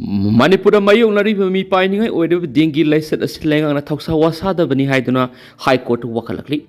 Manipura mayong mi paining or dingi lace as lang on a toxa wasada bani haiduna High Court wakalakli.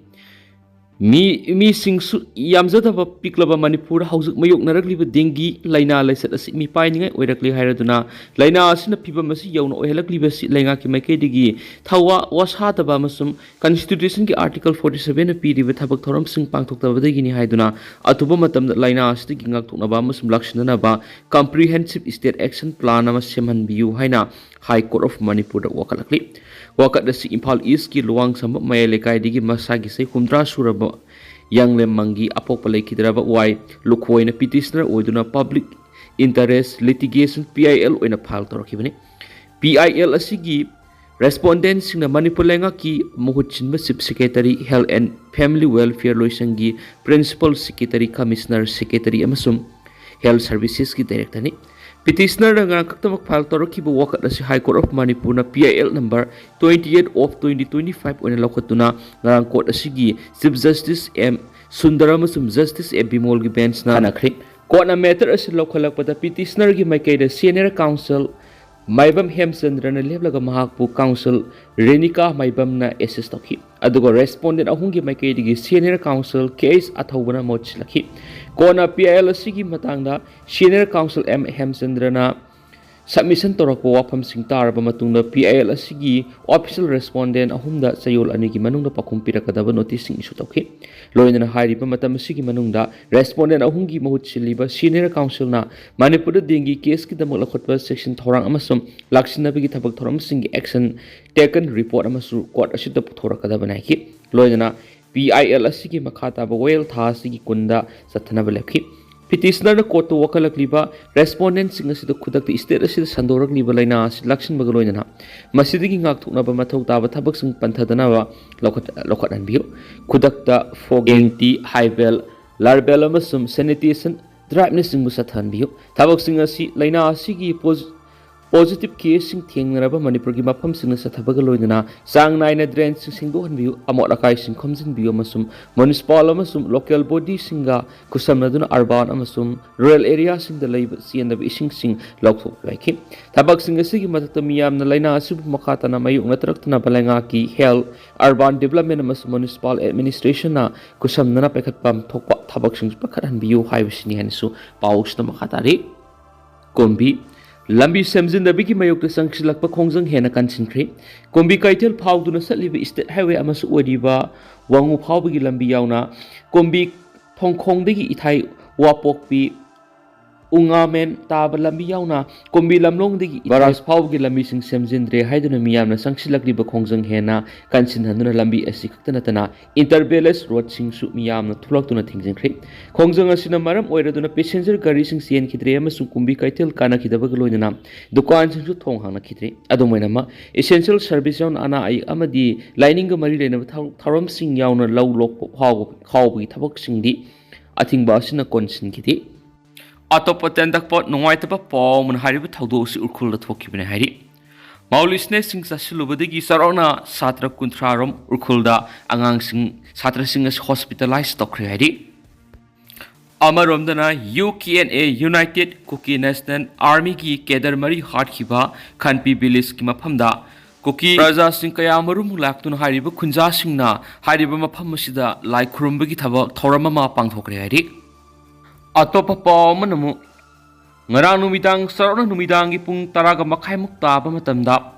Mi sing yamzat of a piclaba Manipur house mayok naragli with dingi, Lina lace as mi pining or a clear hairaduna, Lina as in a people must yon or helakli langaki makedigi, Tawa was hard about Musum, Constitution Article 47 a PD with Tabaktorum sing pang to the Gini haiduna, Atubomatam that Lina sticking up to Nabamus Lakshanaba, Comprehensive State Action Plan of Seman Biu Haina, High Court of Manipur wakalakli. Wakat the si Impal East ki luang sama mayalekai digi masagi say kumdra suraba yang lemangi apopalay kidraba why lukwoy na petitioner o na public interest litigation PIL o na file torokibani PIL asigi respondents na manipulenga ki muhutsin ba Chief Secretary Health and Family Welfare loisangi Principal Secretary Commissioner Secretary amasum Health Services ki director ni Petitioner nga kaktamak file torokiba wakat na si High Court of Manipur na PIL number 28 of 2025 o nalawkatuna ngarang court asigi Chief Justice M. Sundaram Justice M. Bimol gi bench na nakri. Court na matter as lokalak pada petitioner gi may kay Senior Counsel Maibam Hemchandra na leblaga mahakpu Counsel Renika Maibam na assist toki. Adugo respondent ahungi may kay digi Senior Counsel case athawbana mochilaki. Kona PIL asigi matangda Senior Counsel M. Hemchandra na submission torako wapam sing taraba matungda PIL asigi official respondent ahumda sayol anigi manungda pakumpira kadaba notice sing issue toki. Loyna na hairiba matam asigi manungda respondent ahungi mahut siliba Senior Counsel na Manipur dingi case ki damok lakhotba section thorang amasum laksina bigi thabak thoram sing action taken report amasu court asida puthora kadaba naiki. Loyna na PIL asigi makhata ba well tha asigi kunda sathanaba lekhi. Petitioner na court to wakalakliba respondent sing asida khudak the state asida sandorak liba laina lakshin bagaloina na masidigi ngak thukna ba mathau ta ba thabak sing panthadana ba lokhat anbiyo khudak ta fogging ti highbell larbell amasum sanitation driveness sing musathan biyo thabak sing asi laina asigi positive case sing thengnaraba Manipur gi mapham sing sa thabaga loinana sang naina drain sing singdo hanbiu amot akai sing khomjin biyo masum municipal amasum local body singa kusamna duna urban amasum rural area sing da leiba sienda ising sing lokthok laiki thabak sing asigi matata miyam na laina asub makhata na mayung na traktana balenga ki health urban development amasum municipal administration na kusamna na pekhat pam thokpa thabak sing pakhat hanbiu haibisini hansu paus na makhatari kombi Lambi Samson the Biki Mayok Sanction Lakpa Kongzang Hena Kansinkri, Kombi Kaitel Pau do not live State Highway Amasu Odiva, Wangu Paubi Lambi Yauna, Kombi Tong Kong Digi Itai Wapokpi, Ungamen Taba Lambi Yauna, Kombi Lamlong Digi, Varas Paugi Lambising Samzindre, Haidunamiam, Sanction Lakliba Kongzang Hena, Kansin Hanuna Lambi Asikanatana, Interbellis, Road Sing Sumiam, Tulak to nothing in Creek. Kongzang Asinamaram, where the passenger garising Sian Kidream, Sukumbi Kaitel Kana Kidabagaloina, Dukan Sing Tong Hana Kidre, Adomenama, Essential Service on Ana Amadi, lining a marine of Taram Sing Yauna, Low Lock, how we tabak sing di, I think Basina Consin Kitty. Atop tendak pot no white up palm and Harry with Taudos Urkhul da Satra Ccpur. Maulis nesting Sasilubadigi Sarona Satra Contrarum Urkhul Angang Sing Satra Singers hospitalized Doctor Harry. Amaromdana UKNA United Kuki National Army ki Kedar Mari hatkhiba Kanpi Bilis ki mapham Kuki Raja Sing kaya marum laktun hariba khunja sing na hariba mapham masida lai khurumba ki thaba thorama ma pangthokre hari. Atopa paw manamu ngarang numidang sarona numidangi pung taraga makai mukta ba matamda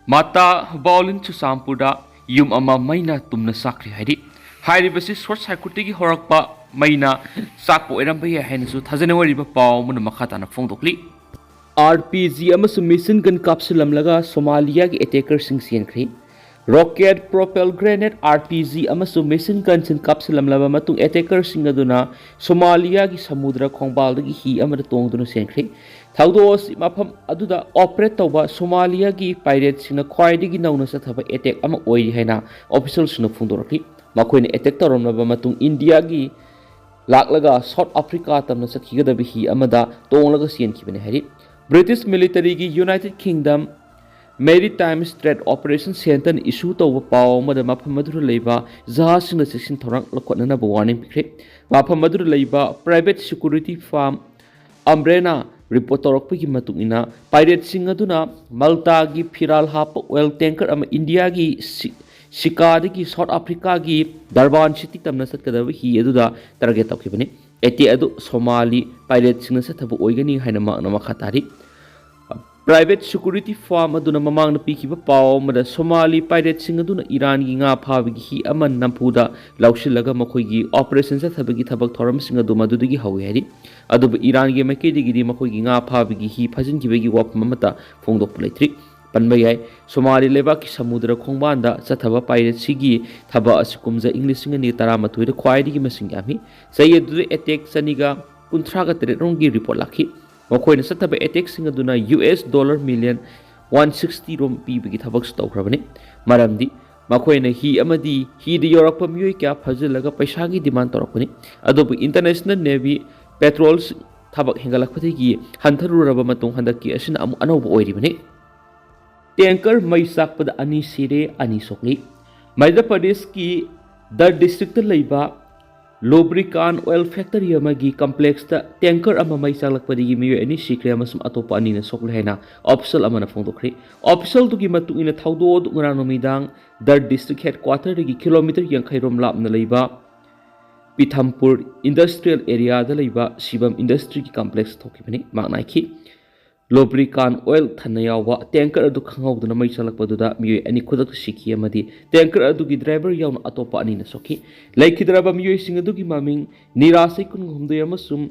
mata baulin chu sampurda yum ama maina tumna sakri hari basi short circuit gi horakpa maina sakpo eramba ya hensu thajanawari ba paw mun makhata na phongdokli RPG amasum mission gun capsule laga Somalia gi attacker sing sienkhri rocket propelled grenade RPG amasum mission guns and capsule laba matung attacker sing aduna Somalia gi samudra khongbal gi hi amada tongduna sienkhri thaudos mafam aduda operate tawba Somalia gi pirate sing khwaidi gi nauna sathaba attack ama oi haina officials na phungdoraki makoini attack tarom laba matung India gi laklaga South Africa tamna sakhiga bi hi amada tonglaga sienkhibene hari British military gi United Kingdom Maritime Trade Operation Center issue to paw madama Mamadru Leba, Zahas in the section Torang Lokonana warning picket, Mapa Madru Leba, private security firm, Umbrella, report torok ki matung ina pirate sing aduna Malta gi firal hap oil tanker ama India gi Shikada ki South Africa gi Durban city tamna sat kadaba hi aduda target tawkibani eti adu Somali pirate sing sa thabu oigani haina ma na makhatari private security firm aduna mamang na pikiba paw mada Somali pirate sing aduna Iran gi nga phawigi hi aman nampuda lawshilaga makhoi gi operation sa thabagi thabak thoram sing adu madudagi hawi hari adu Iran gi makedi gi makhoi gi nga phawigi hi phajin gi begi wap mamata phongdok pleitri panbayai Somali leba ki samudra khongbanda chathaba pirate sigi thaba asikumja English ngani taramathui da khwaidi gi masing ami sayedu attack saniga 53 rongi report lakhi makhoi na chathaba attack sing aduna US dollar million 160 rom pi bigi thabak stawkrabani maramdi makhoi na hi amadi hi de yorak pamyoi kya phajilaga paisa gi demand torakani adobu international navy patrols thabak hengalakpati gi hantharu raba matung handaki asina amu anob oiribani tanker mai sakpada ani sire ani sokli Madhya Pradesh ki Dar district laiba lubricant oil factory amagi complex ta tanker ama mai saklakpadi gi miyo ani sikre amasum atopa ani na sokle haina official amana phongdokri official tu gi matu ina thaudo du ngara nomidang Dar district headquarter gi kilometer yankhai rom lapna laiba Pithampur industrial area da laiba Shivam industry ki complex thokibani maknai ki lubricant oil thanayawa tanker adu khangawduna mai chalakpaduda miyo ani khudak sikhi amadi tanker adu gi driver yawn atopa ani na soki laikhidraba miyo sing adu gi maming nirasai kun humdu yamasum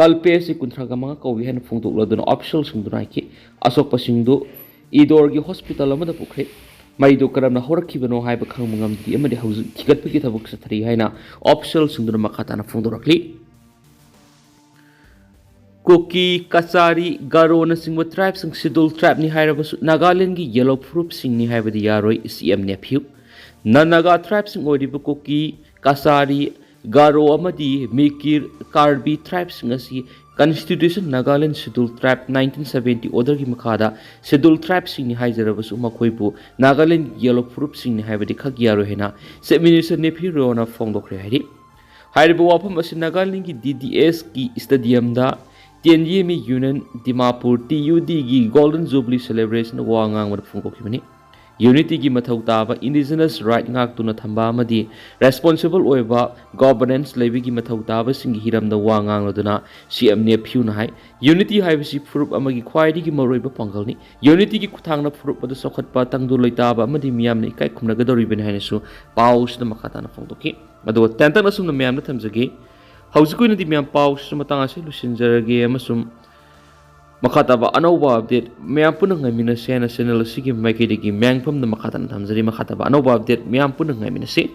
kalpe se kunthraga manga kawi han phungdok laduna official singduna ki asok pasingdu idor gi hospital amada pukhe mai do karamna horakhibano haiba khangmangam di amadi hauzu thigatpagi thabuk sathari haina official singduna makata na phungdorakli Kuki, Kasari, Garo na singwa tribe sang schedule tribe ni hairabasu Nagaland gi yellow proof sing ni haibadi yaroi CM nephew na Naga tribe sing odiba Kuki, Kasari, Garo amadi Mikir, Karbi tribe sing asi Constitution Nagaland schedule tribe 1970 order gi makhada schedule tribe sing ni haijarabasu makhoibu Nagaland yellow proof sing ni haibadi khak yaroi hena se minister nephew rona phongdokre hairi hairiba wapam asi Nagaland gi DDS ki stadium da TNGME Union Dimapur TUD gi Golden Jubilee Celebration wangang wad phungko kibani Unity gi mathau taba indigenous right ngak tuna thamba amadi responsible oiba governance lebi gi mathau taba singi hiram da wangang laduna CM ne phu na hai Unity haibasi furup amagi khwaidi gi maroiba pangal ni Unity gi kuthang na furup adu sokhat pa tangdu loitaba amadi miyam ne kai khumna ga dori ben haine su paus da makata na phongdoki adu tentang asum na miyam na thamjagi Hausikoi na di miyam paus sumatang ase lusinjarage amasum makataba anauba update miyam punang ngamina siya na channel sige maikidigi miyang pam na makata na thamjari makataba anauba update miyam punang ngamina si